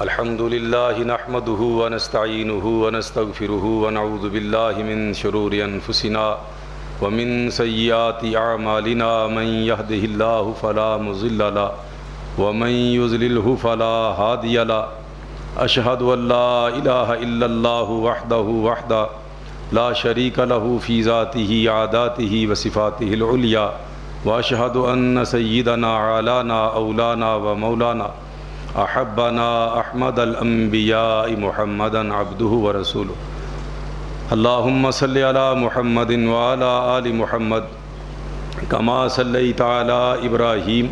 الحمد لله نحمده ونستعينه ونستغفره ونعوذ بالله من شرور أنفسنا ومن سيئات أعمالنا من يهده الله فلا مضل له ومن يضلله فلا هادي له أشهد أن لا إله إلا الله وحده لا شريك له في ذاته عاداته وصفاته العليا وأشهد أن سيدنا علانا أولانا ومولانا أحبنا أحمد الأنبياء محمدا عبده ورسوله اللهم صل على محمد وعلى آل محمد كما صليت على إبراهيم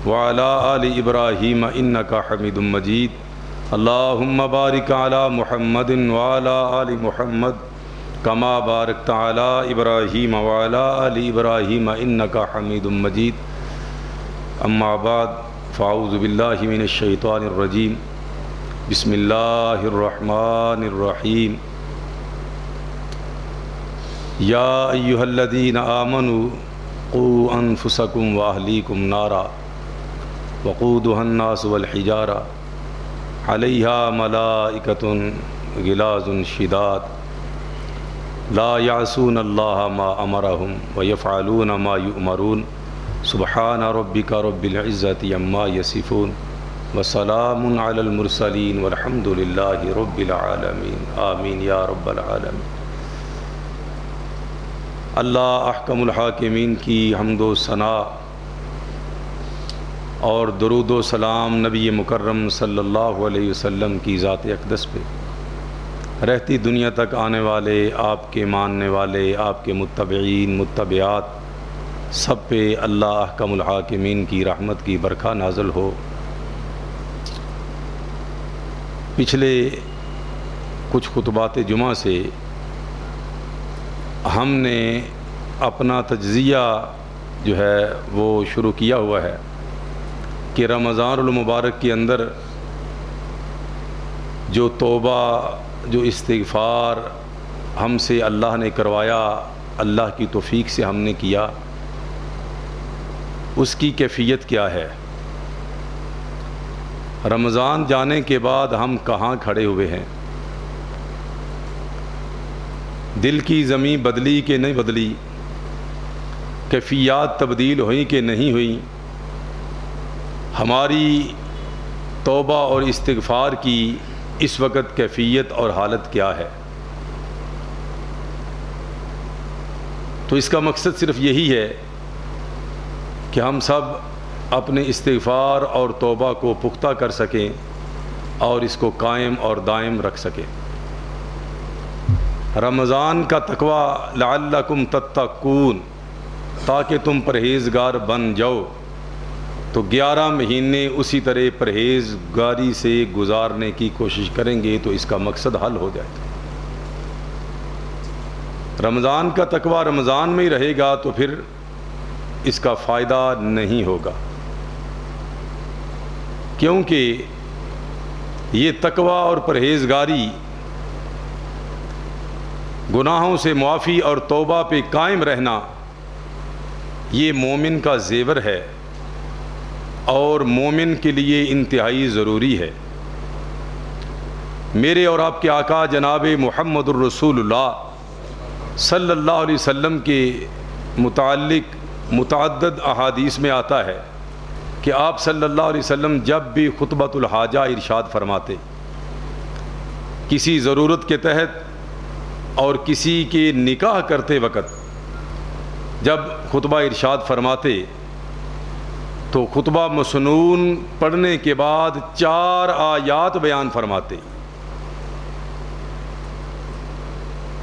وعلى آل إبراهيم إنك حميد مجيد اللهم بارك على محمد وعلى آل محمد كما باركت على إبراهيم وعلى آل إبراهيم إنك حميد مجيد أما بعد فاعوذ باللہ من الشیطان الرجیم بسم اللہ الرحمن الرحیم یا ایہا الذین آمنوا قوا انفسکم واہلیکم نارا وقودها الناس والحجارہ علیہا ملائکۃ غلاظ شداد لا یعصون اللہ ما امرہم ویفعلون ما یؤمرون سبحان ربک رب العزت عما یصفون وسلام علی المرسلین والحمد للہ رب العالمین آمین یا رب العالمین۔ اللہ احکم الحاکمین کی حمد و ثنا اور درود و سلام نبی مکرم صلی اللہ علیہ وسلم کی ذات اقدس پہ، رہتی دنیا تک آنے والے آپ کے ماننے والے آپ کے متبعین متبعات سب پہ اللہ احکم الحاکمین کی رحمت کی برکھا نازل ہو۔ پچھلے کچھ خطبات جمعہ سے ہم نے اپنا تجزیہ جو ہے وہ شروع کیا ہوا ہے کہ رمضان المبارک کے اندر جو توبہ جو استغفار ہم سے اللہ نے کروایا، اللہ کی توفیق سے ہم نے کیا، اس کی کیفیت کیا ہے؟ رمضان جانے کے بعد ہم کہاں کھڑے ہوئے ہیں؟ دل کی زمین بدلی کہ نہیں بدلی؟ کیفیات تبدیل ہوئیں کہ نہیں ہوئیں؟ ہماری توبہ اور استغفار کی اس وقت کیفیت اور حالت کیا ہے؟ تو اس کا مقصد صرف یہی ہے کہ ہم سب اپنے استغفار اور توبہ کو پختہ کر سکیں اور اس کو قائم اور دائم رکھ سکیں۔ رمضان کا تقوی لعلکم تتقون، تاکہ تم پرہیزگار بن جاؤ، تو 11 مہینے اسی طرح پرہیزگاری سے گزارنے کی کوشش کریں گے تو اس کا مقصد حل ہو جائے گا۔ رمضان کا تقوی رمضان میں ہی رہے گا تو پھر اس کا فائدہ نہیں ہوگا، کیونکہ یہ تقوی اور پرہیزگاری گناہوں سے معافی اور توبہ پہ قائم رہنا یہ مومن کا زیور ہے اور مومن کے لیے انتہائی ضروری ہے۔ میرے اور آپ کے آقا جناب محمد الرسول اللہ صلی اللہ علیہ وسلم کے متعلق متعدد احادیث میں آتا ہے کہ آپ صلی اللہ علیہ وسلم جب بھی خطبۃ الحاجہ ارشاد فرماتے، کسی ضرورت کے تحت اور کسی کے نکاح کرتے وقت جب خطبہ ارشاد فرماتے تو خطبہ مسنون پڑھنے کے بعد 4 آیات بیان فرماتے۔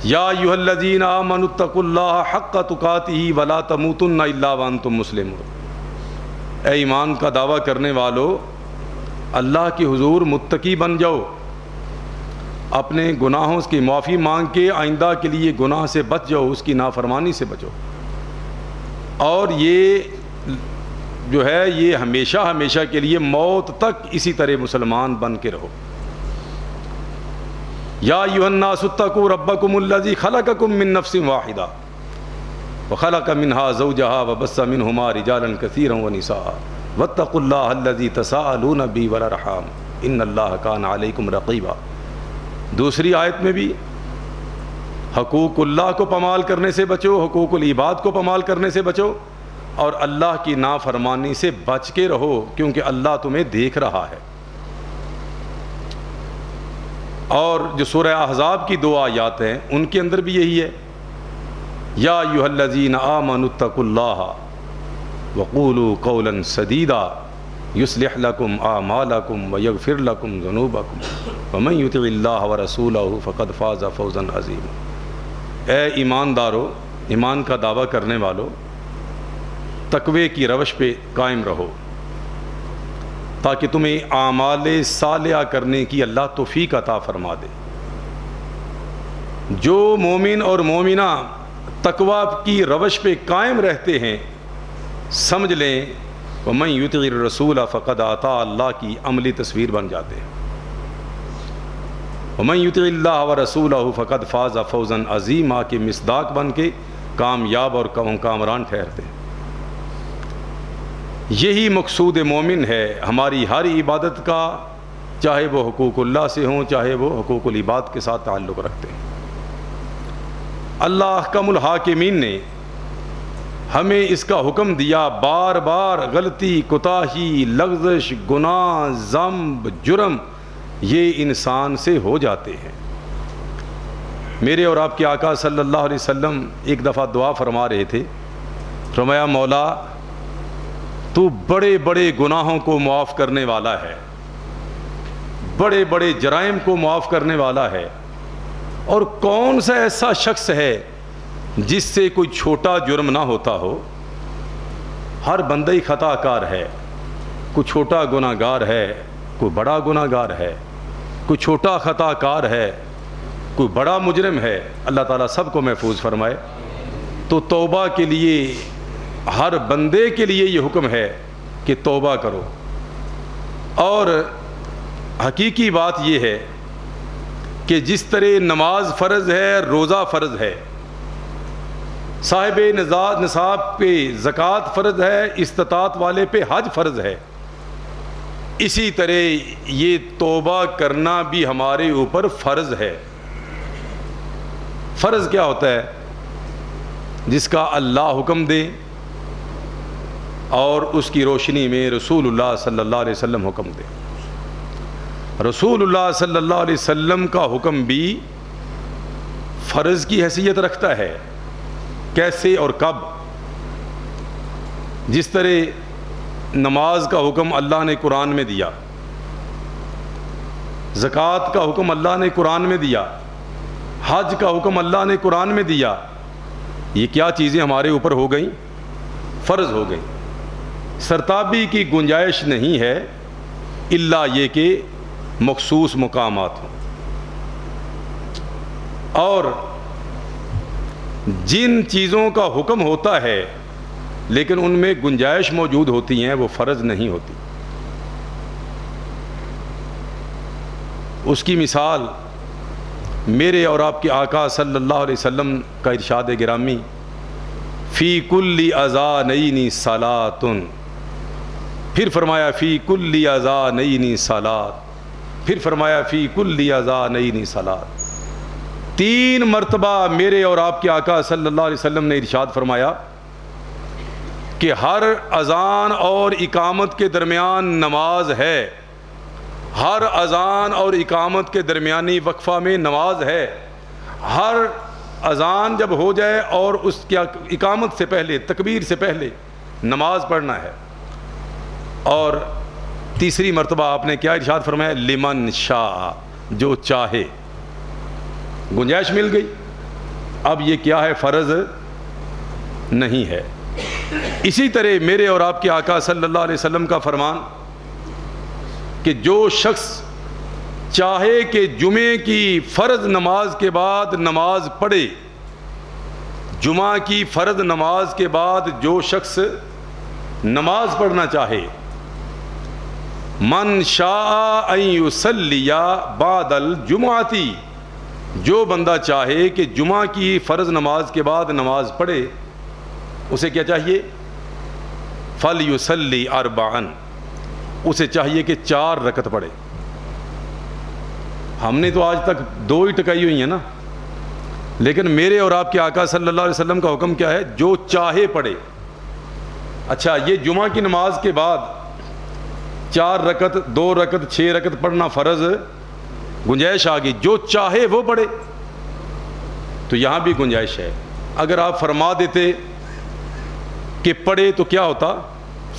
یا ایھا الذین آمنوا اتقوا اللہ حق تقاتہ ولا تموتن الا وانتم مسلمون، اے ایمان کا دعویٰ کرنے والو، اللہ کے حضور متقی بن جاؤ، اپنے گناہوں کی معافی مانگ کے آئندہ کے لیے گناہ سے بچ جاؤ، اس کی نافرمانی سے بچو، اور یہ جو ہے یہ ہمیشہ ہمیشہ کے لیے موت تک اسی طرح مسلمان بن کے رہو۔ یا ایھا الناس اتقوا ربکم الذی خلقکم من نفس واحدہ وخلق منها زوجها وبث منهما رجالا كثيرا ونساء واتقوا الله الذي تساءلون به والارحام ان اللہ کان علیکم رقیبا۔ دوسری آیت میں بھی حقوق اللہ کو پامال کرنے سے بچو، حقوق العباد کو پامال کرنے سے بچو، اور اللہ کی نافرمانی سے بچ کے رہو کیونکہ اللہ تمہیں دیکھ رہا ہے۔ اور جو سورہ احزاب کی 2 آیات ہیں ان کے اندر بھی یہی ہے، یا ایھا الذین آمنوا اتقوا اللہ وقولوا قولا سدیدا یصلح لکم اعمالکم ویغفر لکم ذنوبکم ومن یطع اللہ ورسولہ فقد فاز فوزا عظیما۔ اے ایماندارو، ایمان کا دعویٰ کرنے والو، تقوی کی روش پہ قائم رہو تاکہ تمہیں اعمال صالحہ کرنے کی اللہ توفیق عطا فرما دے۔ جو مومن اور مومنہ تقوی کی روش پہ قائم رہتے ہیں، سمجھ لیں وَمَن يُطِعِ الرَّسُولَ فَقَدْ أَطَاعَ اللہ کی عملی تصویر بن جاتے ہیں۔ وَمَن يُطِعِ اللَّهَ وَرَسُولَهُ فَقَدْ فَازَ فَوْزًا عَظِيمًا کے مصداق بن کے کامیاب اور کامران ٹھہرتے ہیں۔ یہی مقصود مومن ہے ہماری ہر عبادت کا، چاہے وہ حقوق اللہ سے ہوں، چاہے وہ حقوق العباد کے ساتھ تعلق رکھتے ہیں۔ اللہ احکم الحاکمین نے ہمیں اس کا حکم دیا، بار بار غلطی، کوتاہی، لغزش، گناہ، ذنب، جرم یہ انسان سے ہو جاتے ہیں۔ میرے اور آپ کے آقا صلی اللہ علیہ وسلم ایک دفعہ دعا فرما رہے تھے، فرمایا مولا تو بڑے بڑے گناہوں کو معاف کرنے والا ہے، بڑے بڑے جرائم کو معاف کرنے والا ہے، اور کون سا ایسا شخص ہے جس سے کوئی چھوٹا جرم نہ ہوتا ہو؟ ہر بندہ ہی خطا کار ہے، کوئی چھوٹا گناہ گار ہے، کوئی بڑا گناہ گار ہے، کوئی چھوٹا خطا کار ہے، کوئی بڑا مجرم ہے۔ اللہ تعالیٰ سب کو محفوظ فرمائے۔ تو توبہ کے لیے ہر بندے کے لیے یہ حکم ہے کہ توبہ کرو، اور حقیقی بات یہ ہے کہ جس طرح نماز فرض ہے، روزہ فرض ہے، صاحب نصاب پہ زکوٰۃ فرض ہے، استطاعت والے پہ حج فرض ہے، اسی طرح یہ توبہ کرنا بھی ہمارے اوپر فرض ہے۔ فرض کیا ہوتا ہے؟ جس کا اللہ حکم دے اور اس کی روشنی میں رسول اللہ صلی اللہ علیہ وسلم حکم دے۔ رسول اللہ صلی اللہ علیہ وسلم کا حکم بھی فرض کی حیثیت رکھتا ہے۔ کیسے اور کب؟ جس طرح نماز کا حکم اللہ نے قرآن میں دیا، زکوٰۃ کا حکم اللہ نے قرآن میں دیا، حج کا حکم اللہ نے قرآن میں دیا، یہ کیا چیزیں ہمارے اوپر ہو گئیں؟ فرض ہو گئیں۔ سرتابی کی گنجائش نہیں ہے الا یہ کہ مخصوص مقامات ہوں، اور جن چیزوں کا حکم ہوتا ہے لیکن ان میں گنجائش موجود ہوتی ہیں وہ فرض نہیں ہوتی۔ اس کی مثال میرے اور آپ کے آقا صلی اللہ علیہ وسلم کا ارشاد گرامی، فی کل اذانین صلاۃ، پھر فرمایا فی کل اذانین صلاۃ، پھر فرمایا فی کل اذانین صلاۃ۔ 3 مرتبہ میرے اور آپ کے آقا صلی اللہ علیہ وسلم نے ارشاد فرمایا کہ ہر اذان اور اقامت کے درمیان نماز ہے، ہر اذان اور اقامت کے درمیانی وقفہ میں نماز ہے، ہر اذان جب ہو جائے اور اس کی اقامت سے پہلے، تکبیر سے پہلے نماز پڑھنا ہے۔ اور تیسری مرتبہ آپ نے کیا ارشاد فرمایا؟ لمن شاء، جو چاہے۔ گنجائش مل گئی۔ اب یہ کیا ہے؟ فرض نہیں ہے۔ اسی طرح میرے اور آپ کے آقا صلی اللہ علیہ وسلم کا فرمان کہ جو شخص چاہے کہ جمعے کی فرض نماز کے بعد نماز پڑھے، جمعہ کی فرض نماز کے بعد جو شخص نماز پڑھنا چاہے، من شاء ان یصلی بعد الجمعۃ، جو بندہ چاہے کہ جمعہ کی فرض نماز کے بعد نماز پڑھے، اسے کیا چاہیے؟ فلیصلی اربعا، اسے چاہیے کہ 4 رکعت پڑھے۔ ہم نے تو آج تک 2 ہی ٹکائی ہوئی ہیں نا، لیکن میرے اور آپ کے آقا صلی اللہ علیہ وسلم کا حکم کیا ہے؟ جو چاہے پڑھے۔ اچھا، یہ جمعہ کی نماز کے بعد 4 رکعت 2 رکعت 6 رکعت پڑھنا فرض، گنجائش آ گئی، جو چاہے وہ پڑھے، تو یہاں بھی گنجائش ہے۔ اگر آپ فرما دیتے کہ پڑھے تو کیا ہوتا؟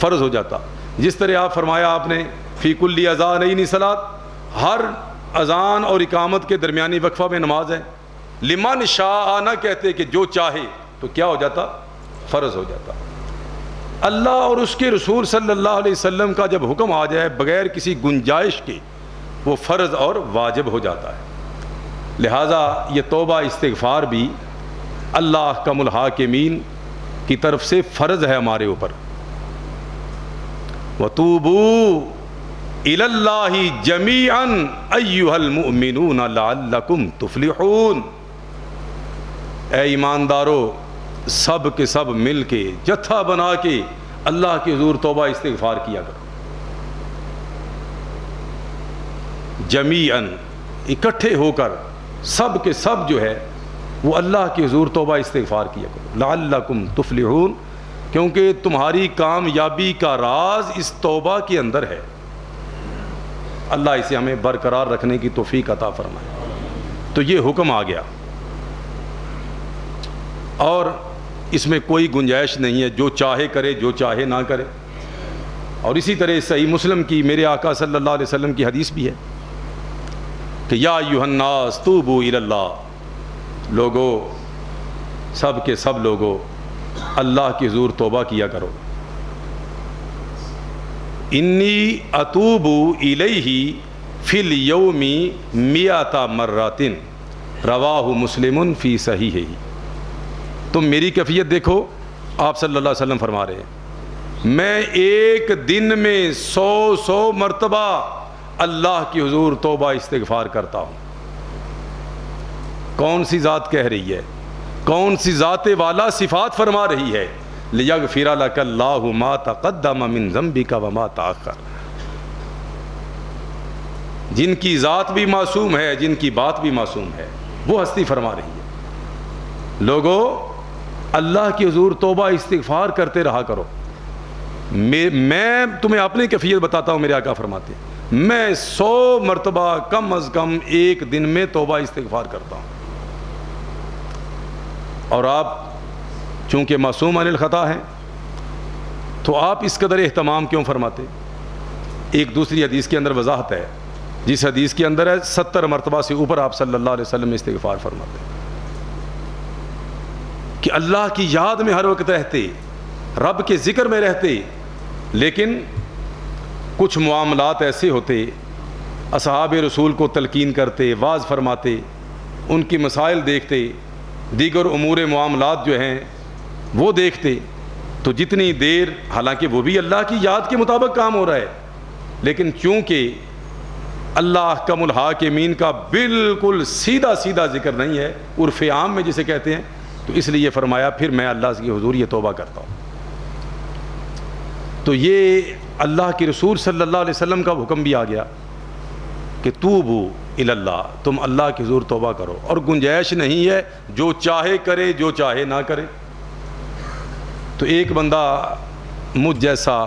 فرض ہو جاتا۔ جس طرح آپ فرمایا آپ نے فی کل اذانین صلاۃ، ہر اذان اور اقامت کے درمیانی وقفہ میں نماز ہے۔ لمن شاء نہ کہتے کہ جو چاہے، تو کیا ہو جاتا؟ فرض ہو جاتا۔ اللہ اور اس کے رسول صلی اللہ علیہ وسلم کا جب حکم آ جائے بغیر کسی گنجائش کے، وہ فرض اور واجب ہو جاتا ہے۔ لہٰذا یہ توبہ استغفار بھی اللہ احکم الحاکمین کی طرف سے فرض ہے ہمارے اوپر۔ وَتُوبُوا إِلَى اللَّهِ جَمِيعًا أَيُّهَا الْمُؤْمِنُونَ لَعَلَّكُمْ تُفْلِحُونَ، اے ایماندارو، سب کے سب مل کے جتھا بنا کے اللہ کے حضور توبہ استغفار کیا کرو۔ جمیعاً، اکٹھے ہو کر سب کے سب جو ہے وہ اللہ کے حضور توبہ استغفار کیا کرو۔ لعلکم تفلحون، کیونکہ تمہاری کامیابی کا راز اس توبہ کے اندر ہے۔ اللہ اسے ہمیں برقرار رکھنے کی توفیق عطا فرمائے۔ تو یہ حکم آ گیا اور اس میں کوئی گنجائش نہیں ہے، جو چاہے کرے جو چاہے نہ کرے۔ اور اسی طرح صحیح مسلم کی میرے آقا صلی اللہ علیہ وسلم کی حدیث بھی ہے کہ یا ایھا الناس توبوا الی اللہ، لوگو، سب کے سب لوگو اللہ کے حضور توبہ کیا کرو۔ انی اتوب الیہ فی الیوم 100 مرۃ، رواہ مسلم فی صحیحہ۔ تم میری کیفیت دیکھو، آپ صلی اللہ علیہ وسلم فرما رہے ہیں میں ایک دن میں 100 مرتبہ اللہ کی حضور توبہ استغفار کرتا ہوں۔ کون سی ذات کہہ رہی ہے؟ کون سی ذات والا صفات فرما رہی ہے؟ لیغفر لک اللہ ما تقدم من ذنبک وما تأخر۔ جن کی ذات بھی معصوم ہے، جن کی بات بھی معصوم ہے، وہ ہستی فرما رہی ہے۔ لوگو، اللہ کی حضور توبہ استغفار کرتے رہا کرو۔ میں تمہیں اپنی کیفیت بتاتا ہوں، میرے آقا فرماتے ہیں میں 100 مرتبہ کم از کم ایک دن میں توبہ استغفار کرتا ہوں۔ اور آپ چونکہ معصوم عن الخطا ہیں تو آپ اس قدر اہتمام کیوں فرماتے؟ ایک دوسری حدیث کے اندر وضاحت ہے، جس حدیث کے اندر ہے 70 مرتبہ سے اوپر آپ صلی اللہ علیہ وسلم استغفار فرماتے ہیں کہ اللہ کی یاد میں ہر وقت رہتے، رب کے ذکر میں رہتے، لیکن کچھ معاملات ایسے ہوتے، اصحاب رسول کو تلقین کرتے، واعظ فرماتے، ان کی مسائل دیکھتے، دیگر امور معاملات جو ہیں وہ دیکھتے، تو جتنی دیر، حالانکہ وہ بھی اللہ کی یاد کے مطابق کام ہو رہا ہے، لیکن چونکہ اللہ احکم الحاکمین کا بالکل سیدھا سیدھا ذکر نہیں ہے، عرف عام میں جسے کہتے ہیں، تو اس لیے فرمایا پھر میں اللہ کی حضور یہ توبہ کرتا ہوں۔ تو یہ اللہ کے رسول صلی اللہ علیہ وسلم کا حکم بھی آ گیا کہ توبوا الی اللہ، تم اللہ کی حضور توبہ کرو، اور گنجائش نہیں ہے جو چاہے کرے جو چاہے نہ کرے۔ تو ایک بندہ مجھ جیسا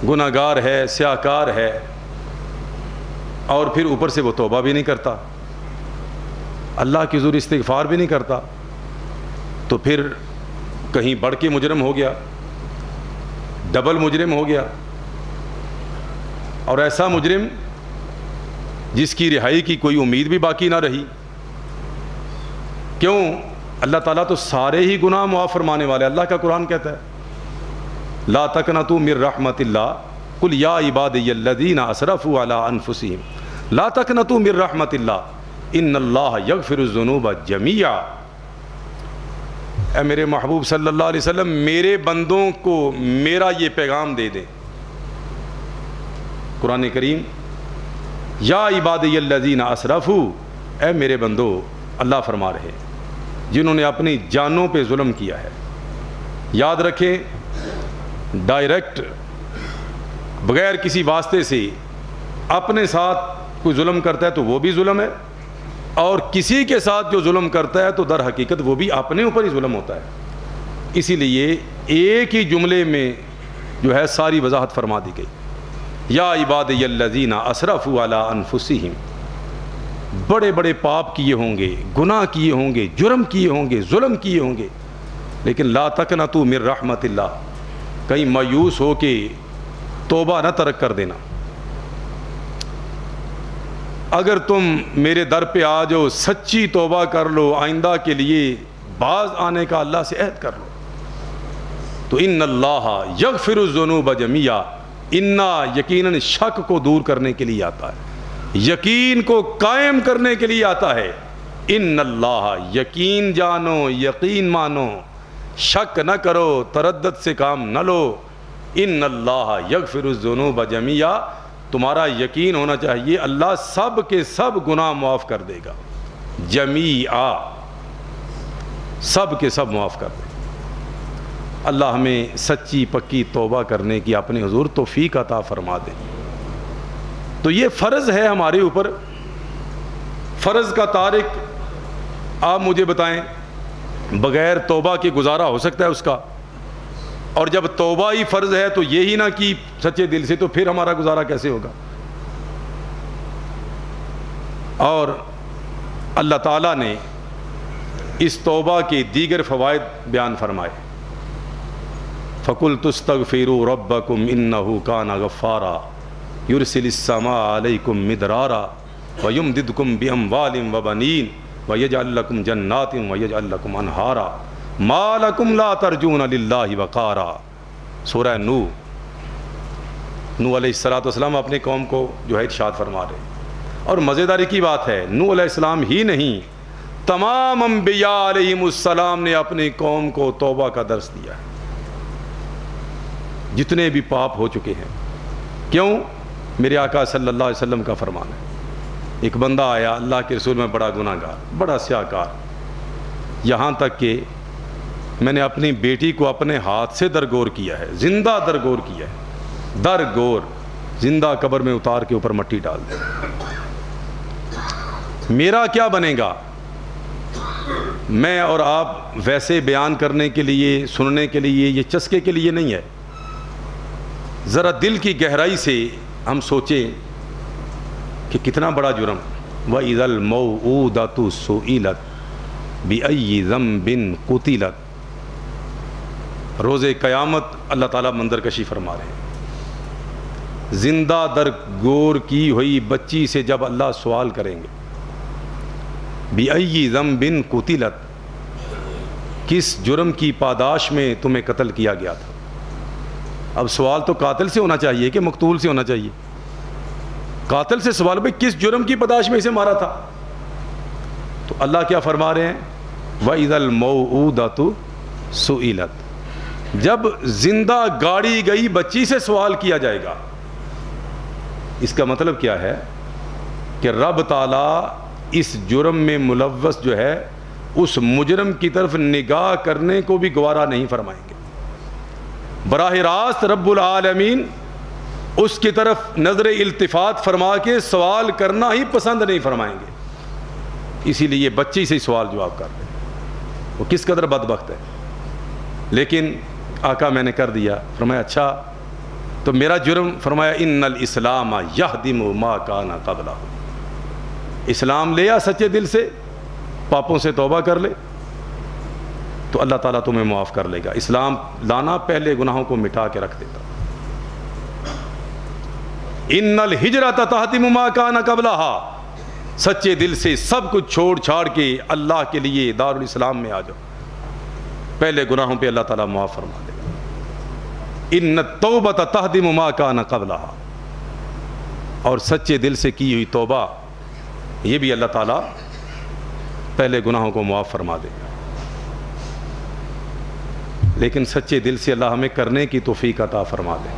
گناہ گار ہے، سیاہکار ہے، اور پھر اوپر سے وہ توبہ بھی نہیں کرتا، اللہ کی حضور استغفار بھی نہیں کرتا، تو پھر کہیں بڑھ کے مجرم ہو گیا، ڈبل مجرم ہو گیا، اور ایسا مجرم جس کی رہائی کی کوئی امید بھی باقی نہ رہی۔ کیوں؟ اللہ تعالیٰ تو سارے ہی گناہ معاف فرمانے والے۔ اللہ کا قرآن کہتا ہے لا تقنطوا من رحمت اللہ قل یا عبادی الذین اسرفوا علی انفسہم لا تقنطوا من رحمت اللہ ان اللہ یغفر الذنوب جمیعا۔ اے میرے محبوب صلی اللہ علیہ وسلم، میرے بندوں کو میرا یہ پیغام دے دیں۔ قرآن کریم یا عبادی الذین اسرفوا، اے میرے بندو، اللہ فرما رہے جنہوں نے اپنی جانوں پہ ظلم کیا ہے۔ یاد رکھیں، ڈائریکٹ بغیر کسی واسطے سے اپنے ساتھ کوئی ظلم کرتا ہے تو وہ بھی ظلم ہے، اور کسی کے ساتھ جو ظلم کرتا ہے تو در حقیقت وہ بھی اپنے اوپر ہی ظلم ہوتا ہے۔ اسی لیے ایک ہی جملے میں جو ہے ساری وضاحت فرما دی گئی، یا عبادی الذین اسرفوا علی انفسہم، بڑے بڑے پاپ کیے ہوں گے، گناہ کیے ہوں گے، جرم کیے ہوں گے، ظلم کیے ہوں گے، لیکن لا تقنطوا من رحمت اللہ، کہیں مایوس ہو کے توبہ نہ ترک کر دینا۔ اگر تم میرے در پہ آ جاؤ، سچی توبہ کر لو، آئندہ کے لیے باز آنے کا اللہ سے عہد کر لو، تو ان اللہ یغفر الذنوب جمیعا، انا یقیناً شک کو دور کرنے کے لیے آتا ہے، یقین کو قائم کرنے کے لیے آتا ہے۔ ان اللہ، یقین جانو، یقین مانو، شک نہ کرو، تردد سے کام نہ لو۔ ان اللہ یغفر الذنوب جمیعا، تمہارا یقین ہونا چاہیے اللہ سب کے سب گناہ معاف کر دے گا، جمیعا، سب کے سب معاف کر دے گا۔ اللہ ہمیں سچی پکی توبہ کرنے کی اپنے حضور توفیق عطا فرما دے۔ تو یہ فرض ہے ہمارے اوپر، فرض کا تارک آپ مجھے بتائیں بغیر توبہ کے گزارا ہو سکتا ہے اس کا؟ اور جب توبہ ہی فرض ہے تو یہی نہ کی سچے دل سے، تو پھر ہمارا گزارا کیسے ہوگا؟ اور اللہ تعالیٰ نے اس توبہ کے دیگر فوائد بیان فرمائے، فَقُلْتُ اسْتَغْفِرُوا رَبَّكُمْ إِنَّهُ كَانَ غَفَّارًا يُرْسِلِ السَّمَاءَ عَلَيْكُمْ مِدْرَارًا وَيُمْدِدْكُمْ بِأَمْوَالٍ وَبَنِينَ وَيَجْعَلْ لَكُمْ جَنَّاتٍ وَيَجْعَلْ لَكُمْ أَنْهَارًا مَا لَكُمْ لَا تَرْجُونَ لِلَّهِ وَقَارًا۔ سورہ نوح علیہ السلام اپنے قوم کو جو ہے ارشاد فرما رہے ہیں، اور مزیداری کی بات ہے نوح علیہ السلام ہی نہیں، تمام انبیاء علیہم السلام نے اپنی قوم کو توبہ کا درس دیا ہے، جتنے بھی پاپ ہو چکے ہیں۔ کیوں؟ میرے آقا صلی اللہ علیہ وسلم کا فرمان ہے، ایک بندہ آیا اللہ کے رسول میں بڑا گناہ گار، بڑا سیاہ کار، یہاں تک کہ میں نے اپنی بیٹی کو اپنے ہاتھ سے درگور کیا ہے، زندہ درگور کیا ہے، درگور، زندہ قبر میں اتار کے اوپر مٹی ڈال دے، میرا کیا بنے گا؟ میں اور آپ ویسے بیان کرنے کے لیے، سننے کے لیے، یہ چسکے کے لیے نہیں ہے، ذرا دل کی گہرائی سے ہم سوچیں کہ کتنا بڑا جرم۔ وَإِذَا الْمَوْءُودَةُ سُئِلَتْ بِأَيِّ ذَنبٍ قُتِلَتْ، روز قیامت اللہ تعالیٰ منظر کشی فرما رہے ہیں، زندہ درگور کی ہوئی بچی سے جب اللہ سوال کریں گے، بِأَيِّ ذَنبٍ قُتِلَتْ، کس جرم کی پاداش میں تمہیں قتل کیا گیا تھا؟ اب سوال تو قاتل سے ہونا چاہیے کہ مقتول سے ہونا چاہیے؟ قاتل سے سوال، بھئی کس جرم کی پاداش میں اسے مارا تھا؟ تو اللہ کیا فرما رہے ہیں؟ وَإِذَا الْمَوْءُودَةُ سُئِلَتْ، جب زندہ گاڑی گئی بچی سے سوال کیا جائے گا۔ اس کا مطلب کیا ہے کہ رب تعالیٰ اس جرم میں ملوث جو ہے اس مجرم کی طرف نگاہ کرنے کو بھی گوارا نہیں فرمائیں گے، براہ راست رب العالمین اس کی طرف نظر التفات فرما کے سوال کرنا ہی پسند نہیں فرمائیں گے، اسی لیے بچی سے سوال جواب کر رہے ہیں، وہ کس قدر بدبخت ہے۔ لیکن آقا میں نے کر دیا، فرمایا اچھا تو میرا جرم؟ فرمایا ان الاسلام یہدم ما کان قبلہ، اسلام لے آ سچے دل سے، پاپوں سے توبہ کر لے تو اللہ تعالیٰ تمہیں معاف کر لے گا۔ اسلام لانا پہلے گناہوں کو مٹا کے رکھ دیتا۔ ان الہجرۃ تہدم ما کان قبلہا، سچے دل سے سب کچھ چھوڑ چھاڑ کے اللہ کے لیے دار الاسلام میں آ جاؤ، پہلے گناہوں پہ اللہ تعالیٰ معاف فرما دے گا۔ ان التوبۃ تہدم ما کان قبلہا، اور سچے دل سے کی ہوئی توبہ یہ بھی اللہ تعالیٰ پہلے گناہوں کو معاف فرما دے گا۔ لیکن سچے دل سے اللہ ہمیں کرنے کی توفیق عطا فرما دے۔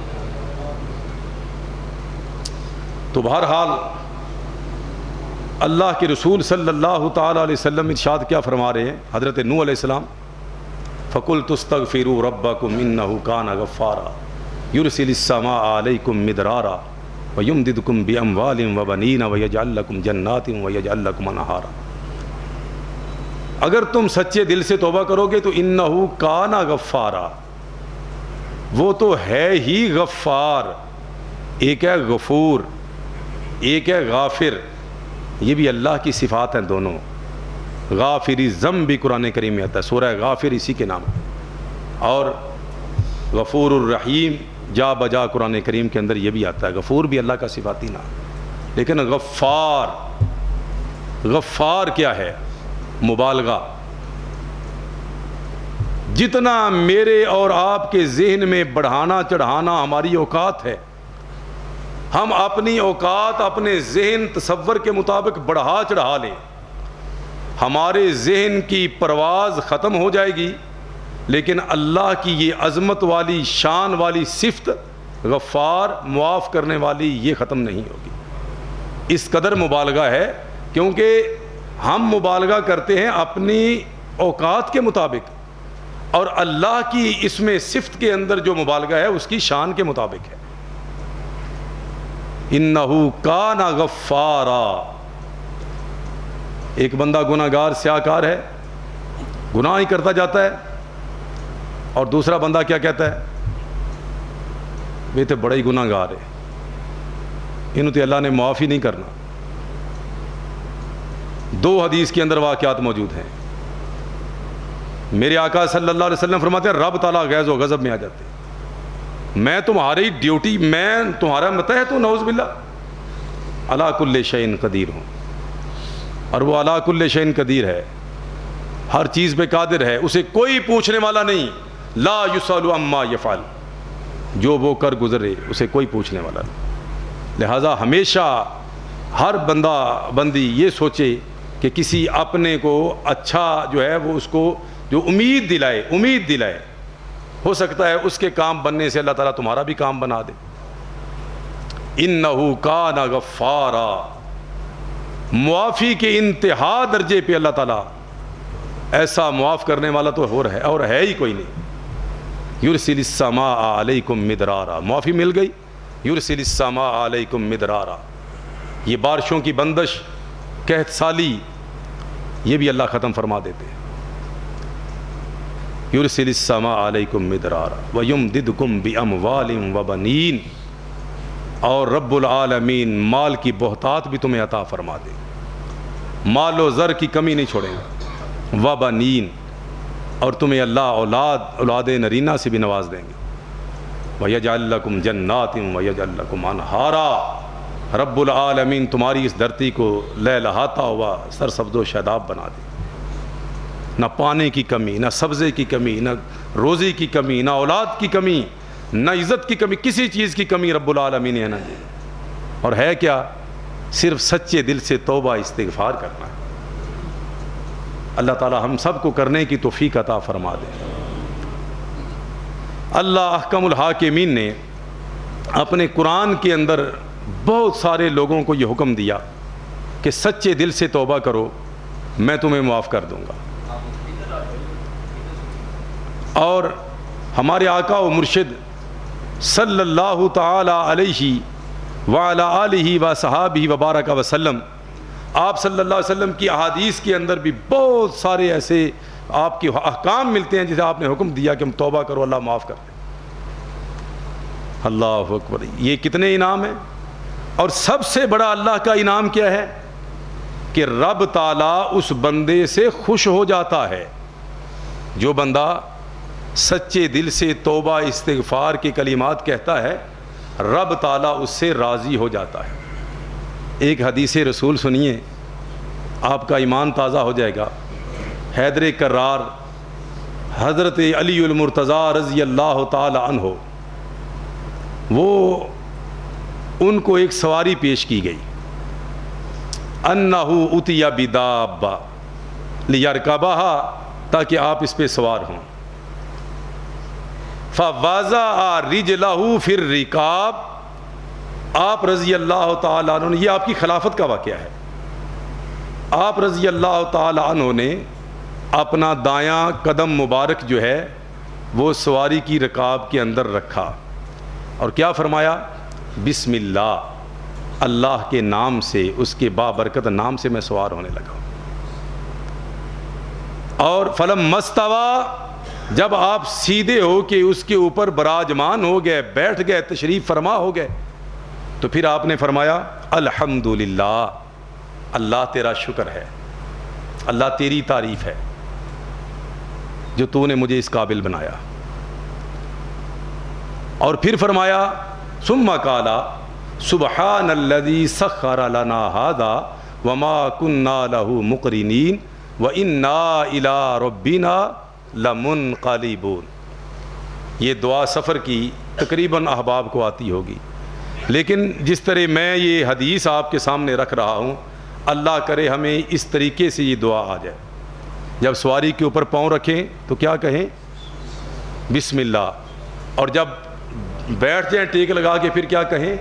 تو بہرحال اللہ کے رسول صلی اللہ تعالیٰ علیہ وسلم ارشاد کیا فرما رہے ہیں؟ حضرت نوح علیہ السلام، فَقُلْتُ اسْتَغْفِرُوا رَبَّكُمْ إِنَّهُ كَانَ غَفَّارًا يُرْسِلِ السَّمَاءَ عَلَيْكُمْ مِدْرَارًا وَيُمْدِدْكُمْ بِأَمْوَالٍ وَبَنِينَ وَيَجْعَلْ لَكُمْ جَنَّاتٍ وَيَجْعَلْ لَكُمْ أَنْهَارًا۔ اگر تم سچے دل سے توبہ کرو گے تو انہو کان غفارا، وہ تو ہے ہی غفار، ایک ہے غفور ایک ہے غافر، یہ بھی اللہ کی صفات ہیں دونوں۔ غافری ذنب بھی قرآن کریم میں آتا ہے، سورہ غافر اسی کے نام ہے، اور غفور الرحیم جا بجا قرآن کریم کے اندر یہ بھی آتا ہے۔ غفور بھی اللہ کا صفاتی نام، لیکن غفار، غفار کیا ہے؟ مبالغہ۔ جتنا میرے اور آپ کے ذہن میں بڑھانا چڑھانا ہماری اوقات ہے، ہم اپنی اوقات اپنے ذہن تصور کے مطابق بڑھا چڑھا لیں، ہمارے ذہن کی پرواز ختم ہو جائے گی، لیکن اللہ کی یہ عظمت والی شان والی صفت غفار معاف کرنے والی یہ ختم نہیں ہوگی۔ اس قدر مبالغہ ہے، کیونکہ ہم مبالغہ کرتے ہیں اپنی اوقات کے مطابق، اور اللہ کی اس میں صفت کے اندر جو مبالغہ ہے اس کی شان کے مطابق ہے۔ انہو کان غفارا، ایک بندہ گناہ گار سیاہکار ہے، گناہ ہی کرتا جاتا ہے، اور دوسرا بندہ کیا کہتا ہے؟ یہ تو بڑا ہی گناہ گار ہے، انہوں تو اللہ نے معافی نہیں کرنا۔ دو حدیث کے اندر واقعات موجود ہیں، میرے آقا صلی اللہ علیہ وسلم فرماتے ہیں رب تعالیٰ غیظ و غضب میں آ جاتے ہیں، میں تمہاری ڈیوٹی، میں تمہارا متحد ہوں، نعوذ باللہ، علی کل شیء قدیر ہوں، اور وہ علی کل شیء قدیر ہے، ہر چیز پہ قادر ہے، اسے کوئی پوچھنے والا نہیں، لا یسأل عما یفعل، جو وہ کر گزرے اسے کوئی پوچھنے والا نہیں۔ لہٰذا ہمیشہ ہر بندہ بندی یہ سوچے کہ کسی اپنے کو اچھا جو ہے وہ اس کو جو امید دلائے، ہو سکتا ہے اس کے کام بننے سے اللہ تعالیٰ تمہارا بھی کام بنا دے۔ انہو کان غفارا، معافی کے انتہا درجے پہ اللہ تعالیٰ ایسا معاف کرنے والا تو اور ہے ہی کوئی نہیں۔ یرسل السماء علیکم مدرارا، معافی مل گئی، یرسل السماء علیکم مدرارا، یہ بارشوں کی بندش، قحط سالی، یہ بھی اللہ ختم فرما دیتے ہیں۔ یرسل السماء علیکم مدرارا ویمددکم باموال وبنین، اور رب العالمین مال کی بہتات بھی تمہیں عطا فرما دے، مال و زر کی کمی نہیں چھوڑیں گے، وبنین، اور تمہیں اللہ اولاد نرینہ سے بھی نواز دیں گے، ویجعل لکم جنات ویجعل لکم انہارا، رب العالمین تمہاری اس دھرتی کو لہلہاتا ہوا سرسبز و شاداب بنا دے، نہ پانی کی کمی، نہ سبزے کی کمی، نہ روزی کی کمی، نہ اولاد کی کمی، نہ عزت کی کمی، کسی چیز کی کمی رب العالمین نے نہ دی۔ اور ہے کیا؟ صرف سچے دل سے توبہ استغفار کرنا ہے۔ اللہ تعالی ہم سب کو کرنے کی توفیق عطا فرما دے۔ اللہ احکم الحاکمین نے اپنے قرآن کے اندر بہت سارے لوگوں کو یہ حکم دیا کہ سچے دل سے توبہ کرو، میں تمہیں معاف کر دوں گا۔ اور ہمارے آقا و مرشد صلی اللہ تعالی علیہ وعلی آلہ وصحابہ وبارک وسلم، آپ صلی اللہ علیہ وسلم کی احادیث کے اندر بھی بہت سارے ایسے آپ کے احکام ملتے ہیں جسے آپ نے حکم دیا کہ ہم توبہ کرو، اللہ معاف کر دے۔ اللہ اکبر، یہ کتنے انعام ہیں! اور سب سے بڑا اللہ کا انعام کیا ہے؟ کہ رب تعالیٰ اس بندے سے خوش ہو جاتا ہے، جو بندہ سچے دل سے توبہ استغفار کے کلمات کہتا ہے، رب تعالیٰ اس سے راضی ہو جاتا ہے۔ ایک حدیث رسول سنیے، آپ کا ایمان تازہ ہو جائے گا۔ حیدر کرار حضرت علی المرتضیٰ رضی اللہ تعالی عنہ، وہ ان کو ایک سواری پیش کی گئی، انہ اتیا بدابہ لیرکبہا، تاکہ آپ اس پہ سوار ہوں، فوضع رجلہ فی الرکاب، آپ رضی اللہ تعالیٰ عنہ، یہ آپ کی خلافت کا واقعہ ہے، آپ رضی اللہ تعالیٰ عنہ نے اپنا دایاں قدم مبارک جو ہے وہ سواری کی رکاب کے اندر رکھا، اور کیا فرمایا؟ بسم اللہ، اللہ کے نام سے، اس کے بابرکت نام سے میں سوار ہونے لگا ہوں۔ اور فلم مستوا، جب آپ سیدھے ہو کے اس کے اوپر براجمان ہو گئے، بیٹھ گئے، تشریف فرما ہو گئے، تو پھر آپ نے فرمایا الحمدللہ، اللہ تیرا شکر ہے، اللہ تیری تعریف ہے جو تو نے مجھے اس قابل بنایا۔ اور پھر فرمایا ثم قال سبحان الذی سخر لنا ھذا وما كنا له مقرنین وَإِنَّا إِلَىٰ رَبِّنَا لَمُنْقَلِبُونَ۔ یہ دعا سفر کی تقریباً احباب کو آتی ہوگی، لیکن جس طرح میں یہ حدیث آپ کے سامنے رکھ رہا ہوں، اللہ کرے ہمیں اس طریقے سے یہ دعا آ جائے۔ جب سواری کے اوپر پاؤں رکھیں تو کیا کہیں؟ بسم اللہ۔ اور جب بیٹھ جائیں ٹیک لگا کے پھر کیا کہیں؟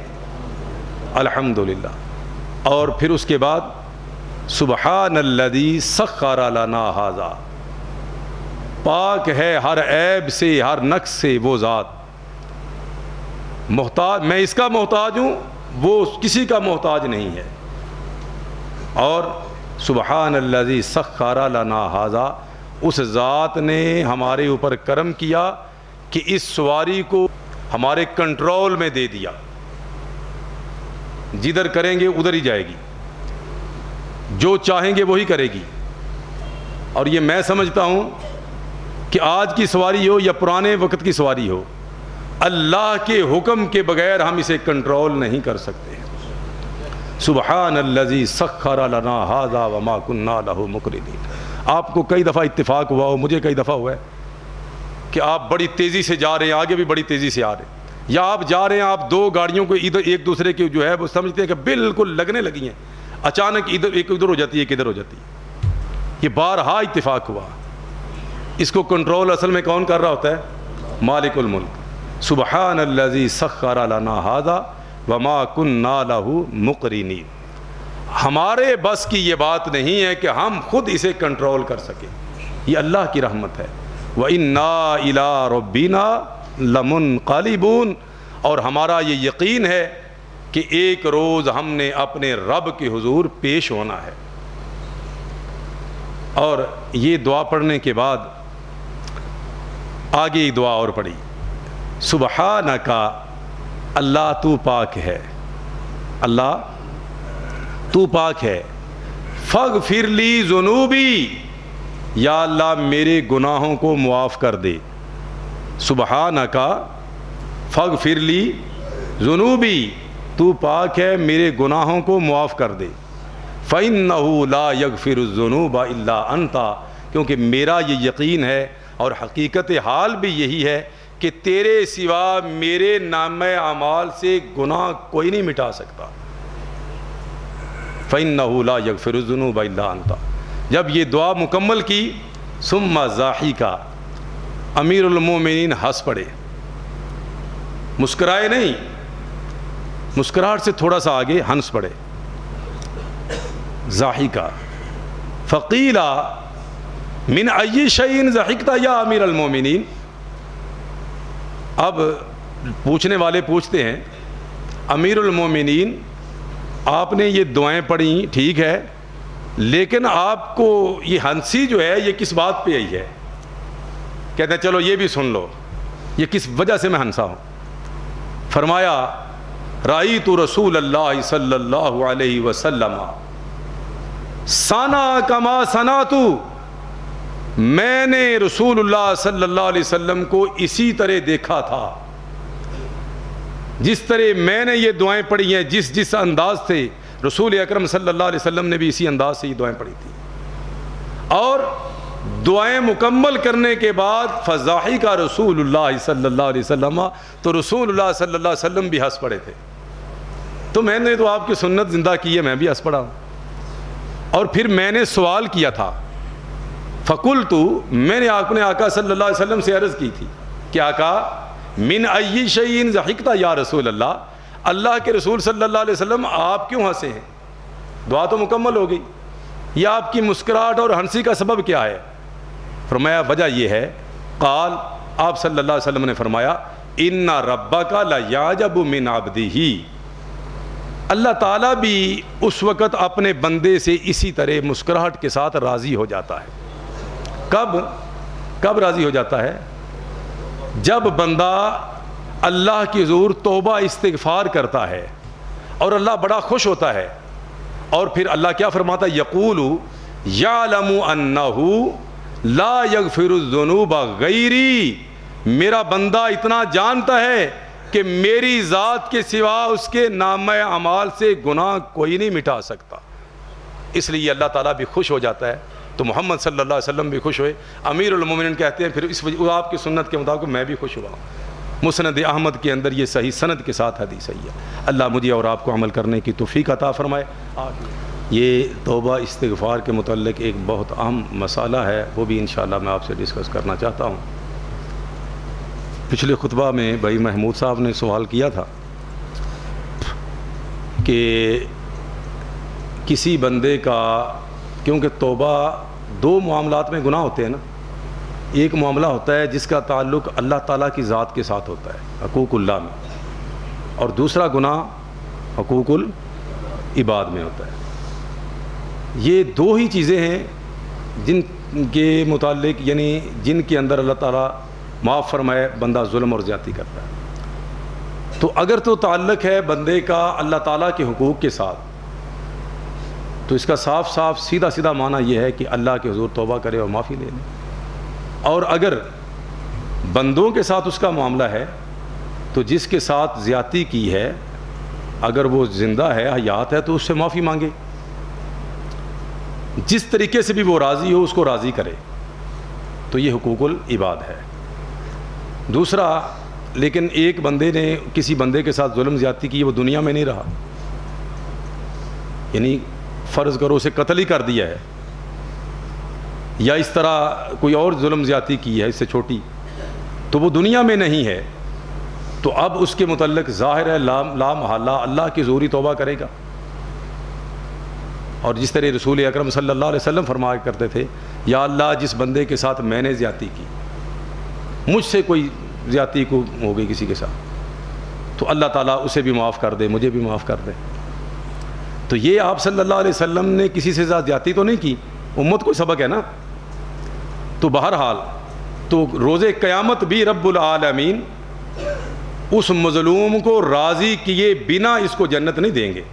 الحمدللہ۔ اور پھر اس کے بعد سبحان الذی سخر لنا ھذا، پاک ہے ہر عیب سے، ہر نقص سے وہ ذات، محتاج میں اس کا محتاج ہوں، وہ کسی کا محتاج نہیں ہے۔ اور سبحان الذی سخر لنا ھذا، اس ذات نے ہمارے اوپر کرم کیا کہ اس سواری کو ہمارے کنٹرول میں دے دیا، جدھر کریں گے ادھر ہی جائے گی، جو چاہیں گے وہی کرے گی۔ اور یہ میں سمجھتا ہوں کہ آج کی سواری ہو یا پرانے وقت کی سواری ہو، اللہ کے حکم کے بغیر ہم اسے کنٹرول نہیں کر سکتے۔ سبحان الذی سخر لنا ھذا وما كنا له مقرنین۔ آپ کو کئی دفعہ اتفاق ہوا ہو، مجھے کئی دفعہ ہوا ہے کہ آپ بڑی تیزی سے جا رہے ہیں، آگے بھی بڑی تیزی سے آ رہے ہیں، یا آپ جا رہے ہیں، آپ دو گاڑیوں کو ادھر ایک دوسرے کے جو ہے وہ سمجھتے ہیں کہ بالکل لگنے لگی ہیں، اچانک ایک ادھر ہو جاتی ہے، ایک ادھر ہو جاتی ہے۔ یہ بارہا اتفاق ہوا۔ اس کو کنٹرول اصل میں کون کر رہا ہوتا ہے؟ مالک الملک۔ سبحان الذی سخر لنا ھذا وما كنا له مقرنین۔ ہمارے بس کی یہ بات نہیں ہے کہ ہم خود اسے کنٹرول کر سکیں، یہ اللہ کی رحمت ہے۔ وَإِنَّا إِلَىٰ رَبِّنَا لَمُنْقَلِبُونَ۔ اور ہمارا یہ یقین ہے کہ ایک روز ہم نے اپنے رب کے حضور پیش ہونا ہے۔ اور یہ دعا پڑھنے کے بعد آگے ایک دعا اور پڑھی، سبحانک، اللہ تو پاک ہے، اللہ تو پاک ہے، فاغفر لی ذنوبی، یا اللہ میرے گناہوں کو معاف کر دے۔ سبحانک فاغفر لی ذنوبی، تو پاک ہے میرے گناہوں کو معاف کر دے۔ فَإِنَّهُ لَا يَغْفِرُ الذُّنُوبَ إِلَّا أَنْتَ، کیونکہ میرا یہ یقین ہے اور حقیقت حال بھی یہی ہے کہ تیرے سوا میرے نامہ اعمال سے گناہ کوئی نہیں مٹا سکتا۔ فَإِنَّهُ لَا يَغْفِرُ الذُّنُوبَ إِلَّا أَنْتَ۔ جب یہ دعا مکمل کی، ثم ضاحکا، امیر المومنین ہنس پڑے، مسکرائے نہیں، مسکراہٹ سے تھوڑا سا آگے ہنس پڑے، ضاحکا۔ فقیلا من ای شیء ضحکت یا امیر المومنین۔ اب پوچھنے والے پوچھتے ہیں، امیر المومنین آپ نے یہ دعائیں پڑھی ٹھیک ہے، لیکن آپ کو یہ ہنسی جو ہے یہ کس بات پہ آئی ہے؟ کہتے ہیں چلو یہ بھی سن لو، یہ کس وجہ سے میں ہنسا ہوں۔ فرمایا رأیت رسول اللہ صلی اللہ علیہ وسلم ثنا کما ثنات، میں نے رسول اللہ صلی اللہ علیہ وسلم کو اسی طرح دیکھا تھا جس طرح میں نے یہ دعائیں پڑھی ہیں، جس انداز سے رسول اکرم صلی اللہ علیہ وسلم نے بھی اسی انداز سے یہ دعائیں پڑھی تھی۔ اور دعائیں مکمل کرنے کے بعد فضاحک رسول اللہ صلی اللہ علیہ وسلم، تو رسول اللہ صلی اللہ علیہ وسلم بھی ہنس پڑے تھے۔ تو میں نے تو آپ کی سنت زندہ کی ہے، میں بھی ہنس پڑا ہوں۔ اور پھر میں نے سوال کیا تھا، فقلت، میں نے اپنے آقا صلی اللہ علیہ وسلم سے عرض کی تھی کہ آقا من ای شیء ضحکت یا رسول اللہ، اللہ کے رسول صلی اللہ علیہ وسلم آپ کیوں ہنسے ہیں؟ دعا تو مکمل ہو گئی، یہ آپ کی مسکراہٹ اور ہنسی کا سبب کیا ہے؟ فرمایا وجہ یہ ہے، قال، آپ صلی اللہ علیہ وسلم نے فرمایا ان ربک لیعجب من عبدہ، اللہ تعالیٰ بھی اس وقت اپنے بندے سے اسی طرح مسکراہٹ کے ساتھ راضی ہو جاتا ہے۔ کب راضی ہو جاتا ہے؟ جب بندہ اللہ کی حضور توبہ استغفار کرتا ہے اور اللہ بڑا خوش ہوتا ہے، اور پھر اللہ کیا فرماتا ہے؟ یقول یعلم انہ لا یغفر الذنوب غیری، میرا بندہ اتنا جانتا ہے کہ میری ذات کے سوا اس کے نامہ اعمال سے گناہ کوئی نہیں مٹا سکتا، اس لیے اللہ تعالیٰ بھی خوش ہو جاتا ہے۔ تو محمد صلی اللہ علیہ وسلم بھی خوش ہوئے، امیر المومنین کہتے ہیں پھر اس وجہ آپ کی سنت کے مطابق میں بھی خوش ہوا۔ مسند احمد کے اندر یہ صحیح سند کے ساتھ حدیث ہے۔ اللہ مجھے اور آپ کو عمل کرنے کی توفیق عطا فرمائے۔ یہ توبہ استغفار کے متعلق ایک بہت اہم مسئلہ ہے، وہ بھی انشاءاللہ میں آپ سے ڈسکس کرنا چاہتا ہوں۔ پچھلے خطبہ میں بھائی محمود صاحب نے سوال کیا تھا کہ کسی بندے کا، کیونکہ توبہ دو معاملات میں گناہ ہوتے ہیں نا، ایک معاملہ ہوتا ہے جس کا تعلق اللہ تعالیٰ کی ذات کے ساتھ ہوتا ہے حقوق اللہ میں، اور دوسرا گناہ حقوق العباد میں ہوتا ہے۔ یہ دو ہی چیزیں ہیں جن کے متعلق، یعنی جن کے اندر اللہ تعالیٰ معاف فرمائے بندہ ظلم اور زیادتی کرتا ہے۔ تو اگر تو تعلق ہے بندے کا اللہ تعالیٰ کے حقوق کے ساتھ، تو اس کا صاف صاف سیدھا سیدھا معنی یہ ہے کہ اللہ کے حضور توبہ کرے اور معافی لے لے۔ اور اگر بندوں کے ساتھ اس کا معاملہ ہے تو جس کے ساتھ زیادتی کی ہے، اگر وہ زندہ ہے، حیات ہے، تو اس سے معافی مانگے، جس طریقے سے بھی وہ راضی ہو اس کو راضی کرے، تو یہ حقوق العباد ہے۔ دوسرا، لیکن ایک بندے نے کسی بندے کے ساتھ ظلم زیادتی کی، وہ دنیا میں نہیں رہا، یعنی فرض کرو اسے قتل ہی کر دیا ہے، یا اس طرح کوئی اور ظلم زیادتی کی ہے اس سے چھوٹی، تو وہ دنیا میں نہیں ہے، تو اب اس کے متعلق ظاہر ہے لا محالہ اللہ کی ظہوری توبہ کرے گا۔ اور جس طرح رسول اکرم صلی اللہ علیہ وسلم فرمایا کرتے تھے، یا اللہ جس بندے کے ساتھ میں نے زیادتی کی، مجھ سے کوئی زیادتی کو ہو گئی کسی کے ساتھ، تو اللہ تعالیٰ اسے بھی معاف کر دے، مجھے بھی معاف کر دے۔ تو یہ آپ صلی اللہ علیہ وسلم نے کسی سے زیادتی تو نہیں کی، امت کو سبق ہے نا۔ تو بہرحال تو روز قیامت بھی رب العالمین اس مظلوم کو راضی کیے بنا اس کو جنت نہیں دیں گے۔